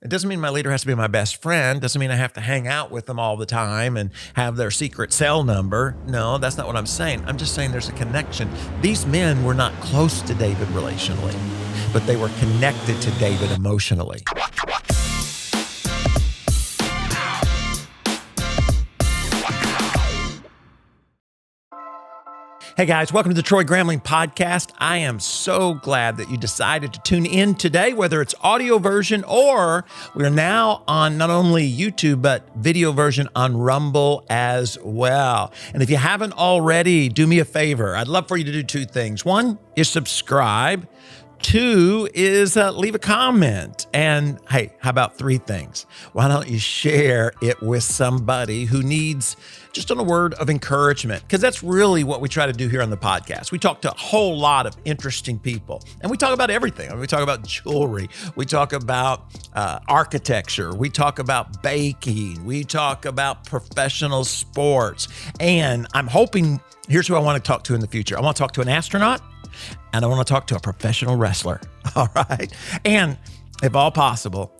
It doesn't mean my leader has to be my best friend. Doesn't mean I have to hang out with them all the time and have their secret cell number. No, that's not what I'm saying. I'm just saying there's a connection. These men were not close to David relationally, but they were connected to David emotionally. Hey guys, welcome to the Troy Gramling podcast. I am so glad that you decided to tune in today, whether it's audio version or we're now on not only YouTube, but video version on Rumble as well. And if you haven't already, do me a favor. I'd love for you to do two things. One is subscribe. Two is leave a comment. And hey, how about three things? Why don't you share it with somebody who needs just a word of encouragement? Because that's really what we try to do here on the podcast. We talk to a whole lot of interesting people, and we talk about everything. I mean, we talk about jewelry. We talk about architecture. We talk about baking. We talk about professional sports. And I'm hoping, here's who I want to talk to in the future. I want to talk to an astronaut, and I want to talk to a professional wrestler, all right? And if all possible,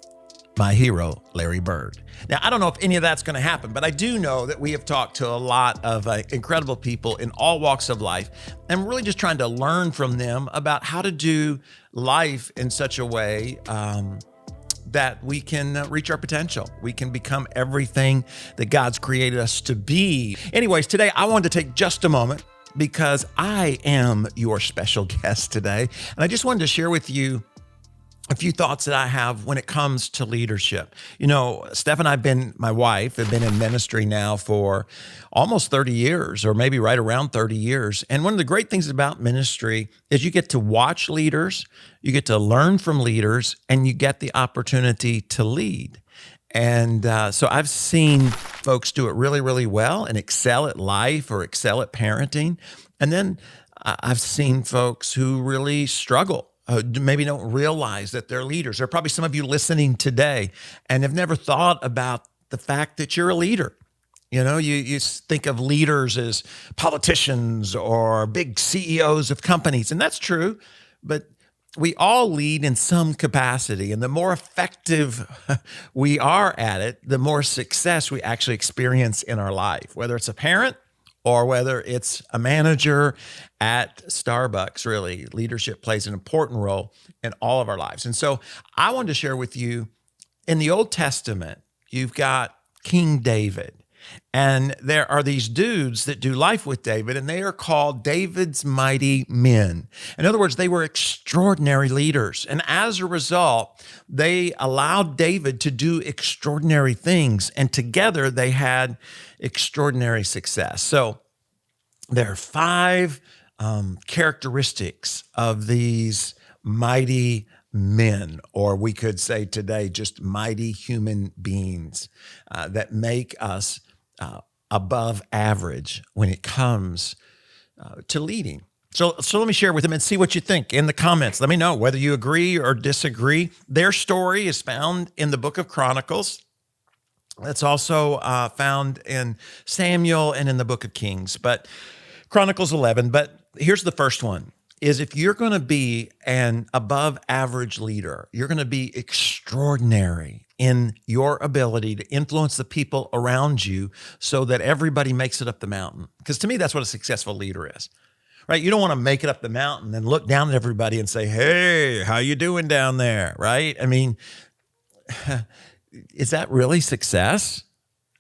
my hero, Larry Bird. Now, I don't know if any of that's going to happen, but I do know that we have talked to a lot of incredible people in all walks of life, and really just trying to learn from them about how to do life in such a way that we can reach our potential. We can become everything that God's created us to be. Anyways, today I wanted to take just a moment because I am your special guest today. And I just wanted to share with you a few thoughts that I have when it comes to leadership. You know, Steph and my wife, have been in ministry now for almost 30 years, or maybe right around 30 years. And one of the great things about ministry is you get to watch leaders, you get to learn from leaders, and you get the opportunity to lead. And so I've seen folks do it really, really well and excel at life or excel at parenting. And then I've seen folks who really struggle, maybe don't realize that they're leaders. There are probably some of you listening today and have never thought about the fact that you're a leader. You know, you think of leaders as politicians or big CEOs of companies, and that's true, but we all lead in some capacity, and the more effective we are at it, the more success we actually experience in our life, whether it's a parent or whether it's a manager at Starbucks. Really, leadership plays an important role in all of our lives. And so I wanted to share with you, in the Old Testament, you've got King David. And there are these dudes that do life with David, and they are called David's mighty men. In other words, they were extraordinary leaders. And as a result, they allowed David to do extraordinary things. And together they had extraordinary success. So there are five characteristics of these mighty men, or we could say today, just mighty human beings that make us above average when it comes to leading. So let me share with them and see what you think in the comments. Let me know whether you agree or disagree. Their story is found in the book of Chronicles. It's also found in Samuel and in the book of Kings, but Chronicles 11. But here's the first one. Is if you're going to be an above average leader, you're going to be extraordinary in your ability to influence the people around you so that everybody makes it up the mountain. Because to me, that's what a successful leader is, right? You don't want to make it up the mountain and look down at everybody and say, hey, how you doing down there, right? I mean, is that really success?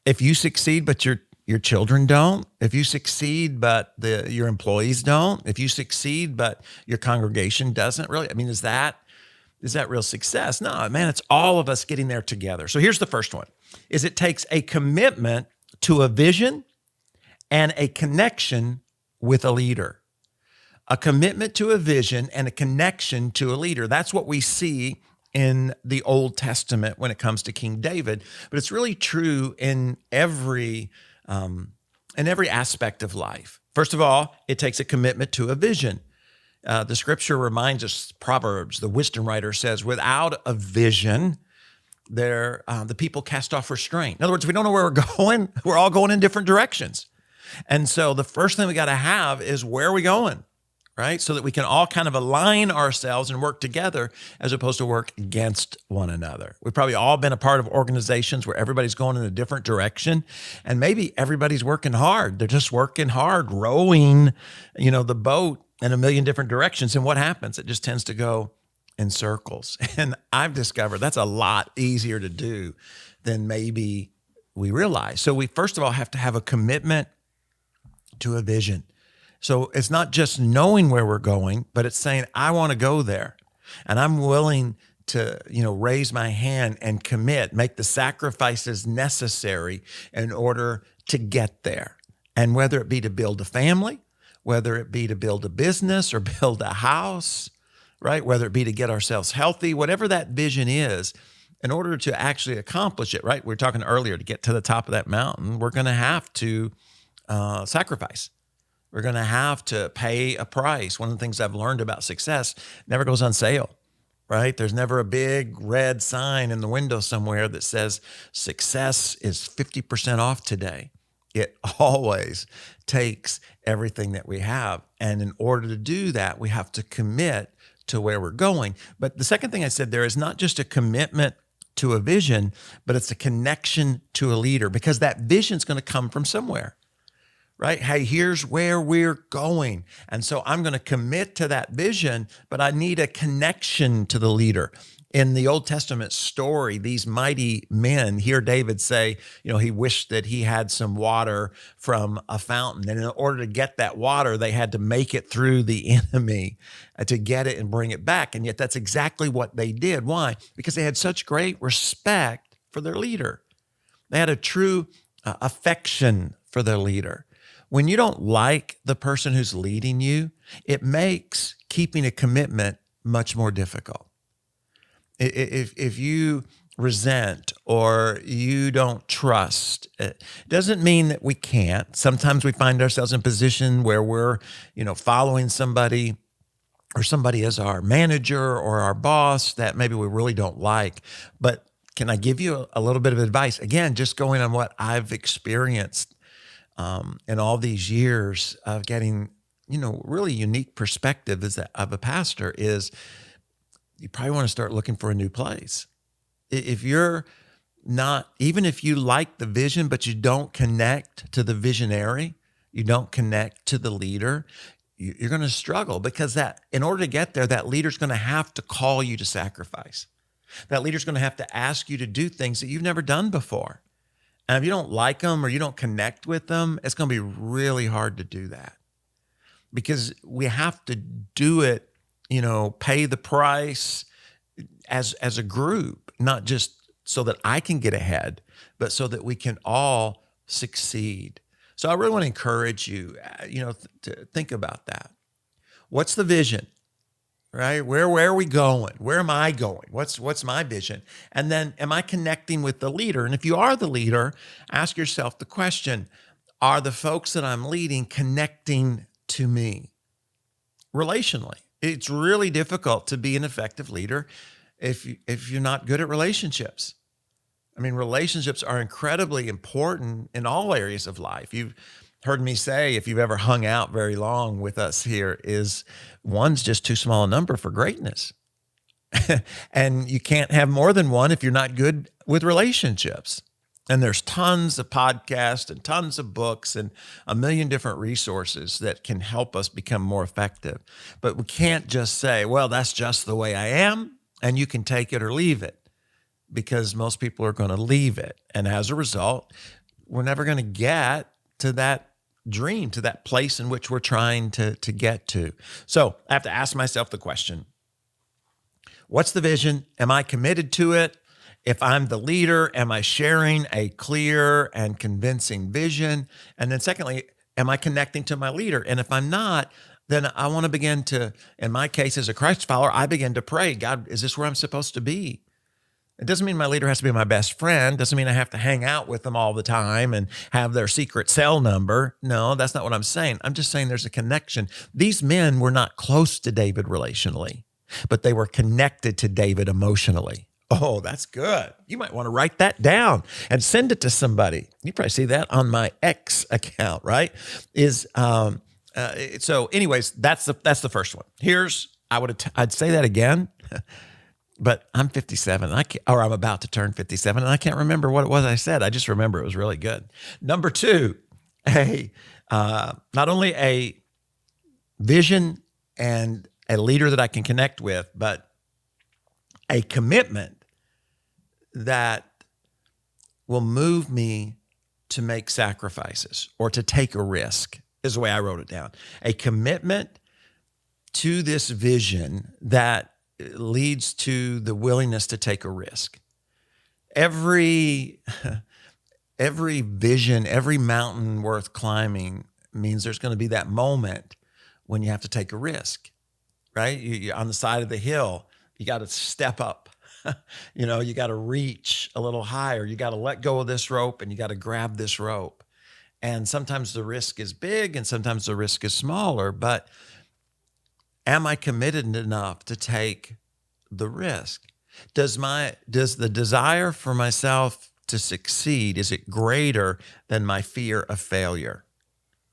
If you succeed, but your children don't, if you succeed, but your employees don't, if you succeed, but your congregation doesn't, really, I mean, is that real success? No, man, it's all of us getting there together. So here's the first one, is it takes a commitment to a vision and a connection with a leader. A commitment to a vision and a connection to a leader. That's what we see in the Old Testament when it comes to King David, but it's really true in every aspect of life. First of all, it takes a commitment to a vision. The scripture reminds us, Proverbs, the wisdom writer says, without a vision, the people cast off restraint. In other words, we don't know where we're going. We're all going in different directions. And so the first thing we got to have is, where are we going? right? So that we can all kind of align ourselves and work together as opposed to work against one another. We've probably all been a part of organizations where everybody's going in a different direction, and maybe everybody's working hard. They're just working hard, rowing, the boat in a million different directions. And what happens? It just tends to go in circles. And I've discovered that's a lot easier to do than maybe we realize. So we first of all have to have a commitment to a vision. So it's not just knowing where we're going, but it's saying, I want to go there. And I'm willing to, raise my hand and commit, make the sacrifices necessary in order to get there. And whether it be to build a family, whether it be to build a business or build a house, right? Whether it be to get ourselves healthy, whatever that vision is, in order to actually accomplish it, right? We were talking earlier, to get to the top of that mountain, we're going to have to sacrifice. We're going to have to pay a price. One of the things I've learned about success, never goes on sale, right? There's never a big red sign in the window somewhere that says success is 50% off today. It always takes everything that we have. And in order to do that, we have to commit to where we're going. But the second thing I said there is not just a commitment to a vision, but it's a connection to a leader, because that vision is going to come from somewhere, right? Hey, here's where we're going. And so I'm going to commit to that vision, but I need a connection to the leader. In the Old Testament story, these mighty men, hear David say, he wished that he had some water from a fountain. And in order to get that water, they had to make it through the enemy to get it and bring it back. And yet that's exactly what they did. Why? Because they had such great respect for their leader. They had a true affection for their leader. When you don't like the person who's leading you, it makes keeping a commitment much more difficult. If you resent or you don't trust, it doesn't mean that we can't. Sometimes we find ourselves in a position where we're, following somebody, or somebody as our manager or our boss that maybe we really don't like. But can I give you a little bit of advice? Again, just going on what I've experienced in all these years of getting, really unique perspective of a pastor is, you probably want to start looking for a new place. If you're not, even if you like the vision, but you don't connect to the visionary, you don't connect to the leader, you're going to struggle, because in order to get there, that leader's going to have to call you to sacrifice. That leader's going to have to ask you to do things that you've never done before. And if you don't like them or you don't connect with them, it's going to be really hard to do that, because we have to do it, pay the price as a group, not just so that I can get ahead, but so that we can all succeed. So I really want to encourage you, to think about that. What's the vision, right? Where are we going? Where am I going? What's my vision? And then, am I connecting with the leader? And if you are the leader, ask yourself the question, are the folks that I'm leading connecting to me relationally? It's really difficult to be an effective leader if you're not good at relationships. I mean, relationships are incredibly important in all areas of life. You've heard me say, if you've ever hung out very long with us here, is one's just too small a number for greatness. And you can't have more than one if you're not good with relationships. And there's tons of podcasts and tons of books and a million different resources that can help us become more effective. But we can't just say, well, that's just the way I am, and you can take it or leave it, because most people are going to leave it. And as a result, we're never going to get to that dream, to that place in which we're trying to get to. So I have to ask myself the question, what's the vision? Am I committed to it? If I'm the leader, am I sharing a clear and convincing vision? And then secondly, am I connecting to my leader? And if I'm not, then I want to begin to, in my case as a Christ follower, I begin to pray, God, is this where I'm supposed to be? It doesn't mean my leader has to be my best friend. Doesn't mean I have to hang out with them all the time and have their secret cell number. No, that's not what I'm saying. I'm just saying there's a connection. These men were not close to David relationally, but they were connected to David emotionally. Oh, that's good. You might want to write that down and send it to somebody. You probably see that on my X account, right? So, anyways, that's the first one. I'd say that again, but I'm 57, or I'm about to turn 57, and I can't remember what it was I said. I just remember it was really good. Number two, not only a vision and a leader that I can connect with, but a commitment that will move me to make sacrifices or to take a risk, is the way I wrote it down. A commitment to this vision that leads to the willingness to take a risk. Every vision, every mountain worth climbing means there's going to be that moment when you have to take a risk, right? You're on the side of the hill, you got to step up. You got to reach a little higher. You got to let go of this rope and you got to grab this rope. And sometimes the risk is big and sometimes the risk is smaller, but am I committed enough to take the risk? Does the desire for myself to succeed, is it greater than my fear of failure,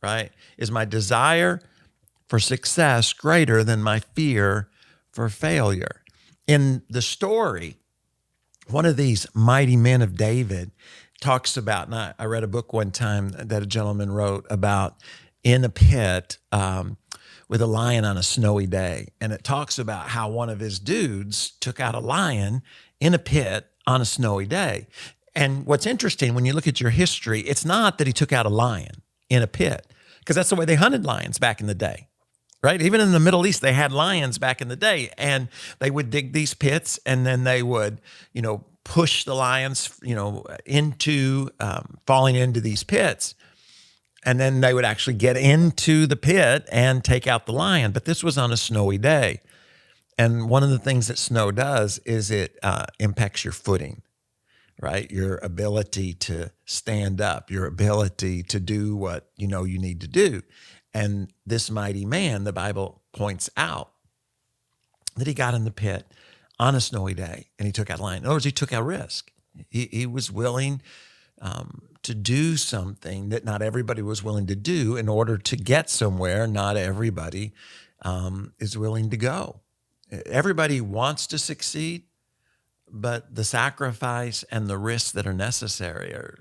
right? Is my desire for success greater than my fear for failure? In the story, one of these mighty men of David talks about, and I read a book one time that a gentleman wrote about in a pit with a lion on a snowy day. And it talks about how one of his dudes took out a lion in a pit on a snowy day. And what's interesting, when you look at your history, it's not that he took out a lion in a pit, because that's the way they hunted lions back in the day. Right? Even in the Middle East, they had lions back in the day, and they would dig these pits, and then they would, push the lions, into falling into these pits. And then they would actually get into the pit and take out the lion. But this was on a snowy day. And one of the things that snow does is it impacts your footing, right? Your ability to stand up, your ability to do what you need to do. And this mighty man, the Bible points out that he got in the pit on a snowy day and he took out a lion. In other words, he took a risk. He was willing to do something that not everybody was willing to do in order to get somewhere. Not everybody is willing to go. Everybody wants to succeed, but the sacrifice and the risks that are necessary are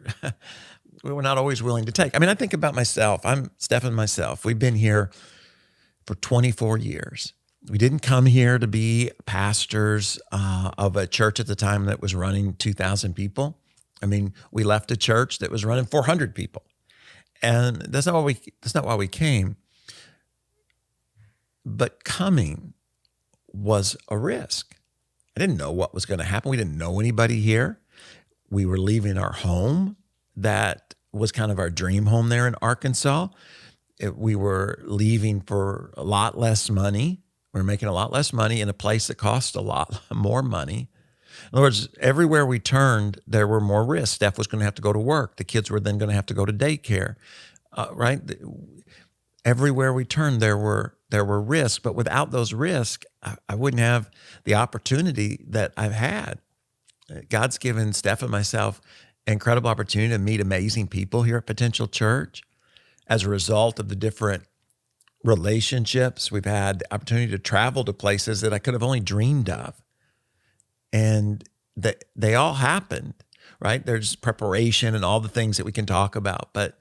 we're not always willing to take. I mean, I think about myself. I'm Steph myself. We've been here for 24 years. We didn't come here to be pastors of a church at the time that was running 2,000 people. I mean, we left a church that was running 400 people. And that's not why we came. But coming was a risk. I didn't know what was going to happen. We didn't know anybody here. We were leaving our home. That was kind of our dream home there in Arkansas. We were leaving for a lot less money. We were making a lot less money in a place that cost a lot more money. In other words, everywhere we turned, there were more risks. Steph was going to have to go to work. The kids were then going to have to go to daycare, right? Everywhere we turned, there were risks. But without those risks, I wouldn't have the opportunity that I've had. God's given Steph and myself incredible opportunity to meet amazing people here at Potential Church. As a result of the different relationships, we've had the opportunity to travel to places that I could have only dreamed of. And they all happened, right? There's preparation and all the things that we can talk about. But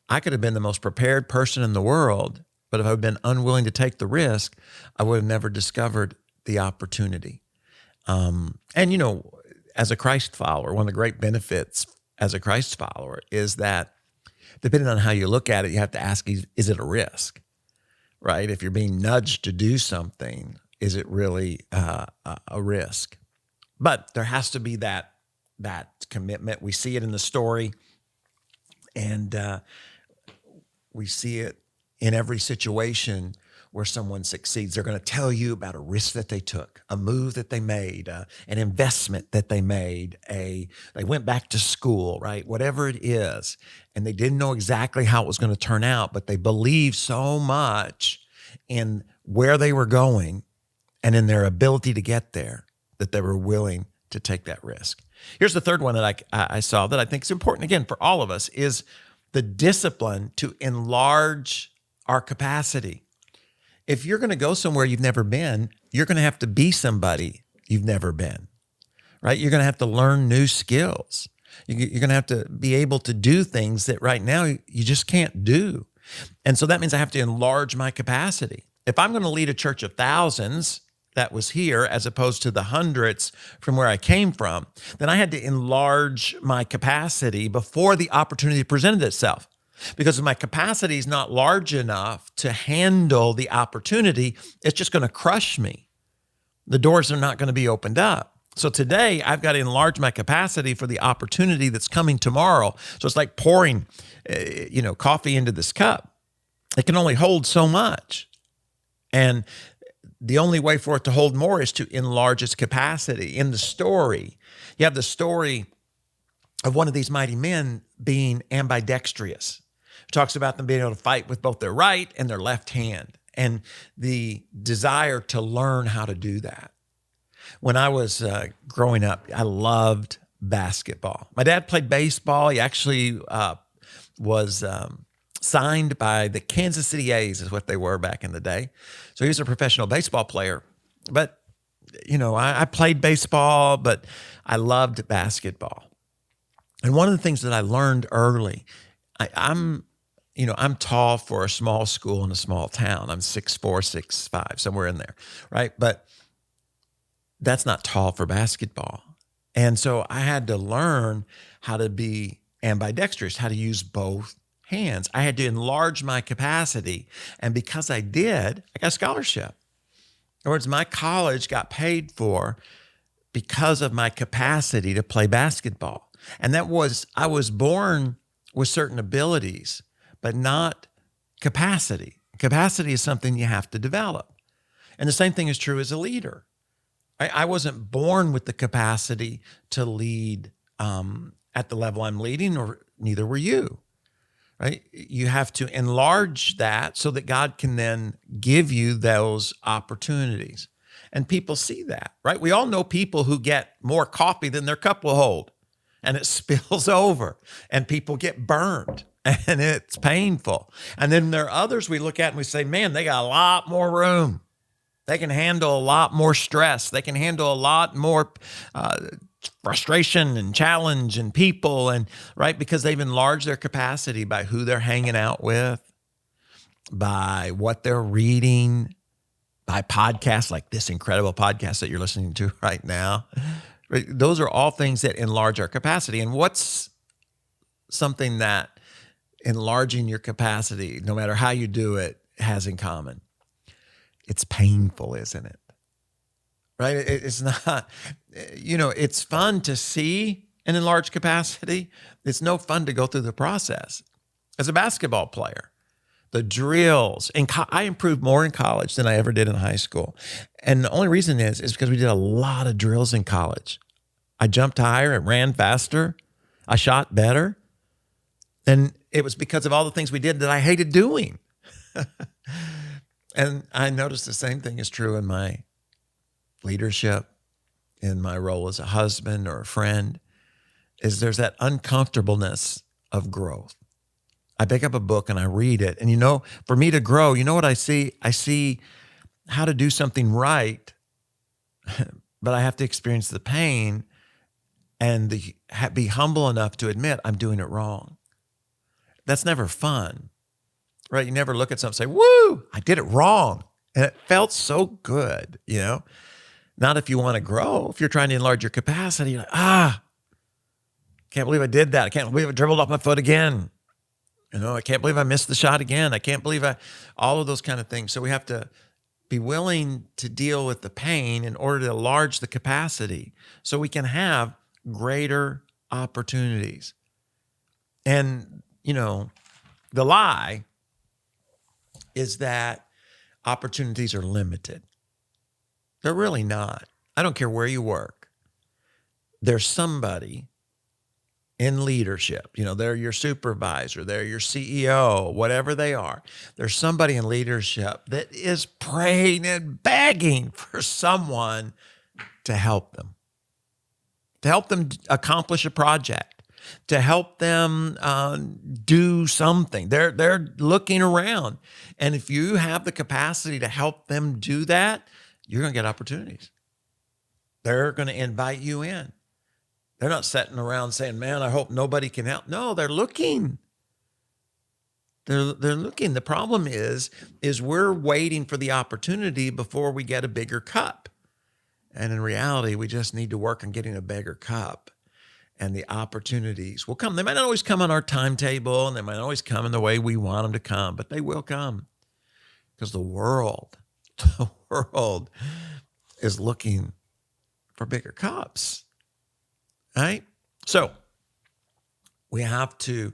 I could have been the most prepared person in the world, but if I'd been unwilling to take the risk, I would have never discovered the opportunity. As a Christ follower, one of the great benefits as a Christ follower is that depending on how you look at it, you have to ask, is it a risk, right? If you're being nudged to do something, is it really a risk? But there has to be that commitment. We see it in the story, and we see it in every situation where someone succeeds. They're going to tell you about a risk that they took, a move that they made, an investment that they made, they went back to school, right? Whatever it is. And they didn't know exactly how it was going to turn out, but they believed so much in where they were going and in their ability to get there that they were willing to take that risk. Here's the third one that I saw that I think is important, again, for all of us, is the discipline to enlarge our capacity. If you're going to go somewhere you've never been, you're going to have to be somebody you've never been, right? You're going to have to learn new skills. You're going to have to be able to do things that right now you just can't do. And so that means I have to enlarge my capacity. If I'm going to lead a church of thousands that was here as opposed to the hundreds from where I came from, then I had to enlarge my capacity before the opportunity presented itself. Because if my capacity is not large enough to handle the opportunity, it's just going to crush me. The doors are not going to be opened up. So today I've got to enlarge my capacity for the opportunity that's coming tomorrow. So it's like pouring, coffee into this cup. It can only hold so much. And the only way for it to hold more is to enlarge its capacity. In the story, you have the story of one of these mighty men being ambidextrous. It talks about them being able to fight with both their right and their left hand, and the desire to learn how to do that. When I was growing up, I loved basketball. My dad played baseball. He actually was signed by the Kansas City A's, is what they were back in the day. So he was a professional baseball player. But, I played baseball, but I loved basketball. And one of the things that I learned early, I'm tall for a small school in a small town. I'm 6'4", 6'5", somewhere in there, right? But that's not tall for basketball. And so I had to learn how to be ambidextrous, how to use both hands. I had to enlarge my capacity. And because I did, I got a scholarship. In other words, my college got paid for because of my capacity to play basketball. And I was born with certain abilities, but not capacity. Capacity is something you have to develop. And the same thing is true as a leader. I wasn't born with the capacity to lead at the level I'm leading, or neither were you, right? You have to enlarge that so that God can then give you those opportunities. And people see that, right? We all know people who get more coffee than their cup will hold, and it spills over, and people get burned, and it's painful. And then there are others we look at and we say, man, they got a lot more room. They can handle a lot more stress. They can handle a lot more frustration and challenge and people, and right, because they've enlarged their capacity by who they're hanging out with, by what they're reading, by podcasts like this incredible podcast that you're listening to right now. Right? Those are all things that enlarge our capacity. And what's something that enlarging your capacity, no matter how you do it, has in common? It's painful, isn't it? Right? It's not, it's fun to see an enlarged capacity. It's no fun to go through the process. As a basketball player, the drills, and I improved more in college than I ever did in high school. And the only reason is because we did a lot of drills in college. I jumped higher, I ran faster, I shot better. And it was because of all the things we did that I hated doing. And I noticed the same thing is true in my leadership, in my role as a husband or a friend, is there's that uncomfortableness of growth. I pick up a book and I read it. And for me to grow, you know what I see? I see how to do something right, but I have to experience the pain and be humble enough to admit I'm doing it wrong. That's never fun. Right? You never look at something and say, woo, I did it wrong. And it felt so good, Not if you want to grow. If you're trying to enlarge your capacity, you're like, can't believe I did that. I can't believe I dribbled off my foot again. I can't believe I missed the shot again. I can't believe all of those kind of things. So we have to be willing to deal with the pain in order to enlarge the capacity so we can have greater opportunities. And, the lie is that opportunities are limited. They're really not. I don't care where you work. There's somebody in leadership. They're your supervisor, they're your CEO, whatever they are. There's somebody in leadership that is praying and begging for someone to help them accomplish a project, to help them do something. They're looking around. And if you have the capacity to help them do that, you're going to get opportunities. They're going to invite you in. They're not sitting around saying, man, I hope nobody can help. No, they're looking. They're looking. The problem is we're waiting for the opportunity before we get a bigger cup. And in reality, we just need to work on getting a bigger cup. And the opportunities will come. They might not always come on our timetable, and they might not always come in the way we want them to come, but they will come. Because the world is looking for bigger cups, right? So we have to,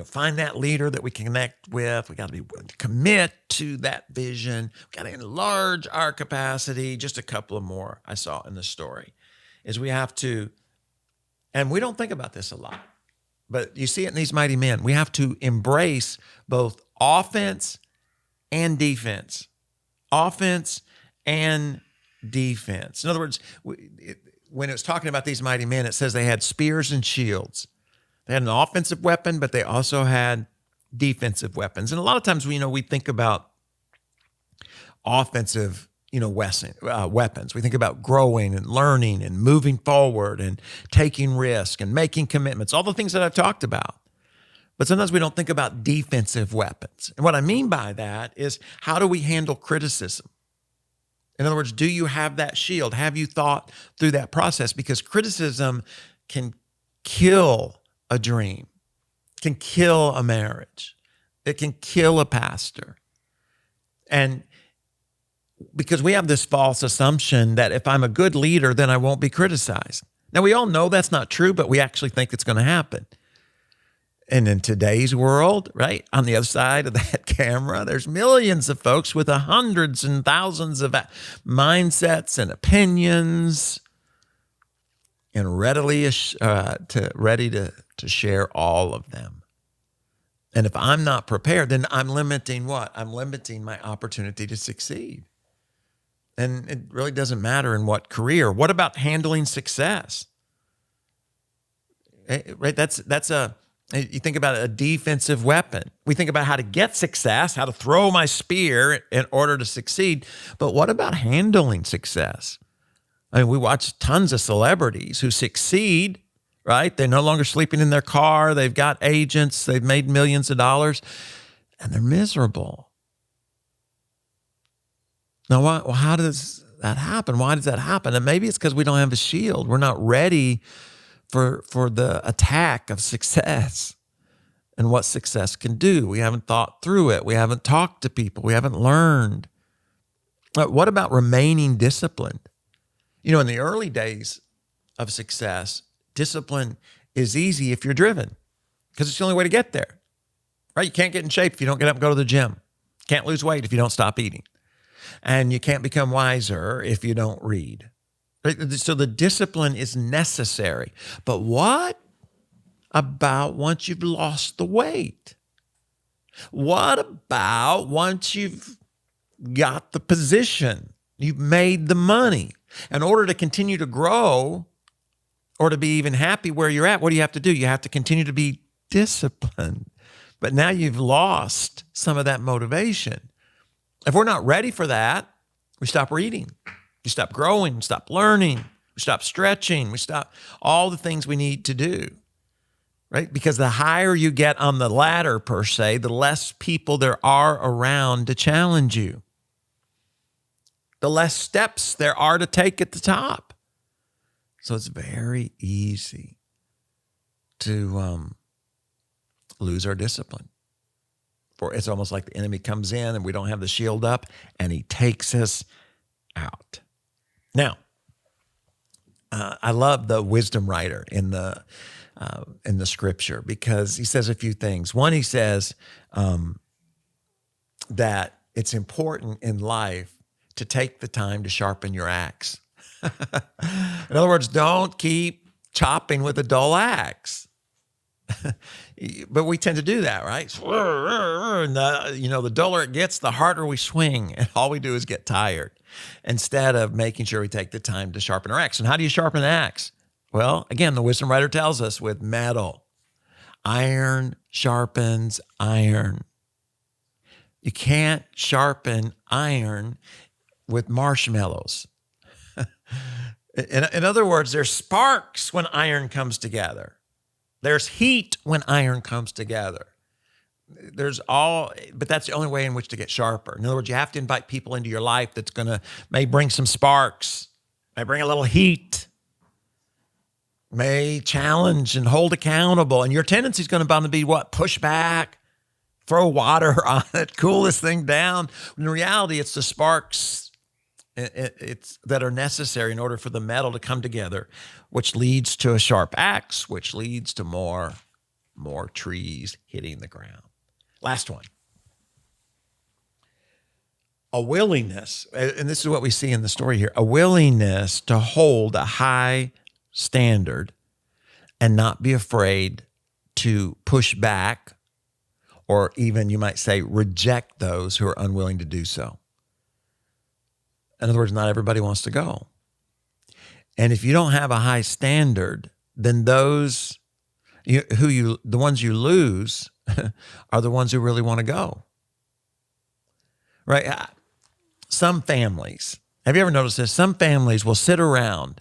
find that leader that we can connect with. We got to be willing to commit to that vision. We got to enlarge our capacity. Just a couple of more I saw in the story is we have to, and we don't think about this a lot, but you see it in these mighty men. We have to embrace both offense and defense. Offense and defense. In other words, when it was talking about these mighty men, it says they had spears and shields. They had an offensive weapon, but they also had defensive weapons. And a lot of times, we think about offensive, weapons. We think about growing and learning and moving forward and taking risk and making commitments, all the things that I've talked about. But sometimes we don't think about defensive weapons. And what I mean by that is, how do we handle criticism? In other words, do you have that shield? Have you thought through that process? Because criticism can kill a dream, can kill a marriage. It can kill a pastor. And because we have this false assumption that if I'm a good leader, then I won't be criticized. Now, we all know that's not true, but we actually think it's going to happen. And in today's world, right, on the other side of that camera, there's millions of folks with hundreds and thousands of mindsets and opinions, and ready to share all of them. And if I'm not prepared, then I'm limiting what? I'm limiting my opportunity to succeed. And it really doesn't matter in what career. What about handling success? Right? You think about a defensive weapon. We think about how to get success, how to throw my spear in order to succeed. But what about handling success? I mean, we watch tons of celebrities who succeed, right? They're no longer sleeping in their car. They've got agents. They've made millions of dollars, and they're miserable. Now, how does that happen? Why does that happen? And maybe it's because we don't have a shield. We're not ready for the attack of success and what success can do. We haven't thought through it. We haven't talked to people. We haven't learned. What about remaining disciplined? In the early days of success, discipline is easy if you're driven, because it's the only way to get there, right? You can't get in shape if you don't get up and go to the gym. Can't lose weight if you don't stop eating. And you can't become wiser if you don't read. So the discipline is necessary. But what about once you've lost the weight? What about once you've got the position? You've made the money. In order to continue to grow or to be even happy where you're at, what do you have to do? You have to continue to be disciplined. But now you've lost some of that motivation. If we're not ready for that, we stop reading. We stop growing, we stop learning, we stop stretching, we stop all the things we need to do, right? Because the higher you get on the ladder, per se, the less people there are around to challenge you. The less steps there are to take at the top. So it's very easy to lose our discipline. For it's almost like the enemy comes in and we don't have the shield up and he takes us out. Now, I love the wisdom writer in the scripture, because he says a few things. One, he says that it's important in life to take the time to sharpen your axe. In other words, don't keep chopping with a dull axe. But we tend to do that, right? And the duller it gets, the harder we swing, and all we do is get tired, instead of making sure we take the time to sharpen our axe. And how do you sharpen an axe? Well, again, the wisdom writer tells us with metal. Iron sharpens iron. You can't sharpen iron with marshmallows. In other words, there's sparks when iron comes together. There's heat when iron comes together. But that's the only way in which to get sharper. In other words, you have to invite people into your life that's may bring some sparks, may bring a little heat, may challenge and hold accountable. And your tendency is going to be what? Push back, throw water on it, cool this thing down. In reality, it's the sparks that are necessary in order for the metal to come together, which leads to a sharp axe, which leads to more trees hitting the ground. Last one. A willingness, and this is what we see in the story here, a willingness to hold a high standard and not be afraid to push back, or even, you might say, reject those who are unwilling to do so. In other words, not everybody wants to go. And if you don't have a high standard, then the ones you lose are the ones who really want to go. Right? Some families, have you ever noticed this? Some families will sit around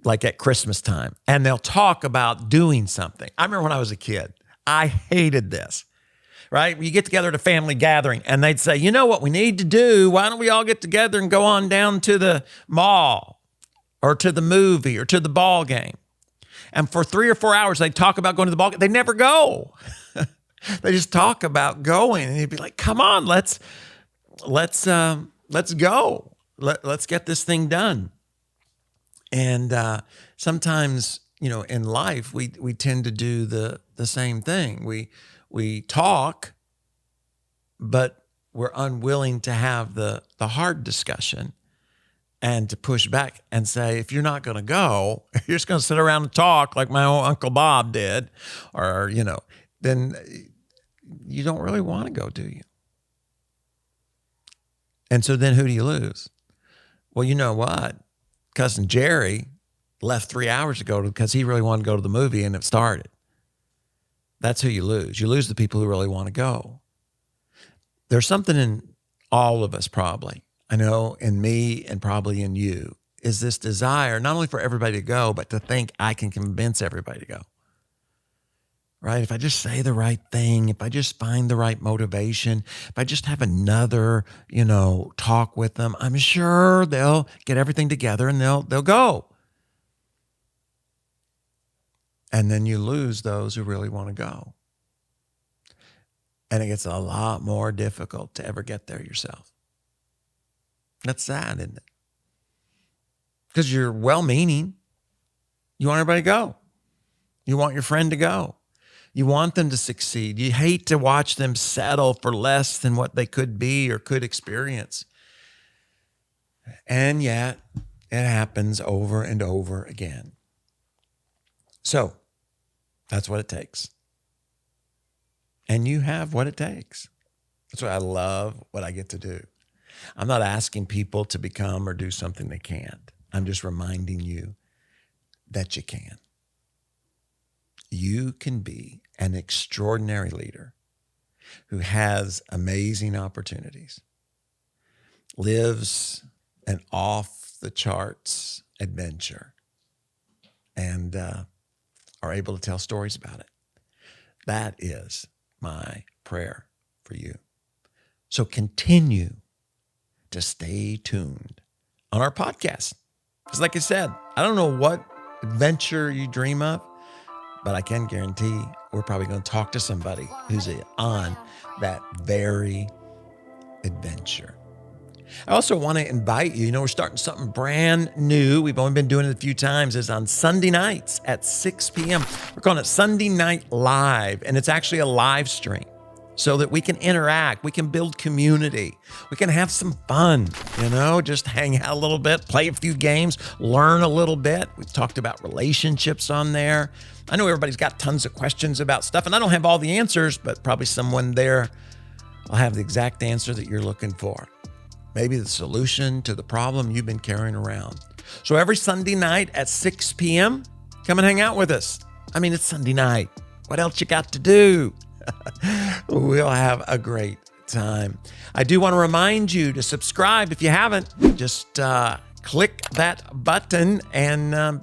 like at Christmas time and they'll talk about doing something. I remember when I was a kid, I hated this. Right? You get together at a family gathering and they'd say, you know what we need to do? Why don't we all get together and go on down to the mall or to the movie or to the ball game? And for 3 or 4 hours, they'd talk about going to the ball game. They never go. They just talk about going. And you'd be like, come on, let's go. Let's get this thing done. And sometimes, in life, we tend to do the same thing. We talk, but we're unwilling to have the hard discussion and to push back and say, if you're not going to go, if you're just going to sit around and talk like my old Uncle Bob did, or, then you don't really want to go, do you? And so then who do you lose? Well, you know what? Cousin Jerry left 3 hours ago because he really wanted to go to the movie and it started. That's who you lose. You lose the people who really want to go. There's something in all of us probably, I know in me and probably in you, is this desire not only for everybody to go, but to think I can convince everybody to go. Right? If I just say the right thing, if I just find the right motivation, if I just have another, talk with them, I'm sure they'll get everything together and they'll go. And then you lose those who really want to go. And it gets a lot more difficult to ever get there yourself. That's sad, isn't it? Because you're well-meaning. You want everybody to go. You want your friend to go. You want them to succeed. You hate to watch them settle for less than what they could be or could experience. And yet, it happens over and over again. So, that's what it takes. And you have what it takes. That's why I love what I get to do. I'm not asking people to become or do something they can't. I'm just reminding you that you can. You can be an extraordinary leader who has amazing opportunities, lives an off-the-charts adventure, and are able to tell stories about it. That is my prayer for you. So continue to stay tuned on our podcast. Because like I said, I don't know what adventure you dream of, but I can guarantee we're probably going to talk to somebody who's on that very adventure. I also want to invite you, we're starting something brand new. We've only been doing it a few times. It's on Sunday nights at 6 p.m. We're calling it Sunday Night Live, and it's actually a live stream so that we can interact. We can build community. We can have some fun, just hang out a little bit, play a few games, learn a little bit. We've talked about relationships on there. I know everybody's got tons of questions about stuff, and I don't have all the answers, but probably someone there will have the exact answer that you're looking for. Maybe the solution to the problem you've been carrying around. So every Sunday night at 6 p.m., come and hang out with us. It's Sunday night. What else you got to do? We'll have a great time. I do want to remind you to subscribe if you haven't. Just click that button and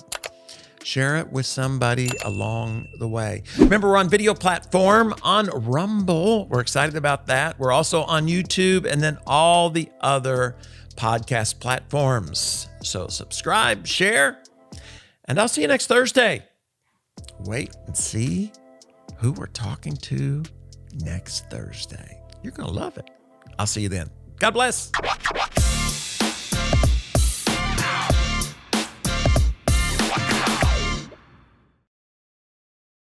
share it with somebody along the way. Remember, we're on video platform on Rumble. We're excited about that. We're also on YouTube and then all the other podcast platforms. So subscribe, share, and I'll see you next Thursday. Wait and see who we're talking to next Thursday. You're going to love it. I'll see you then. God bless.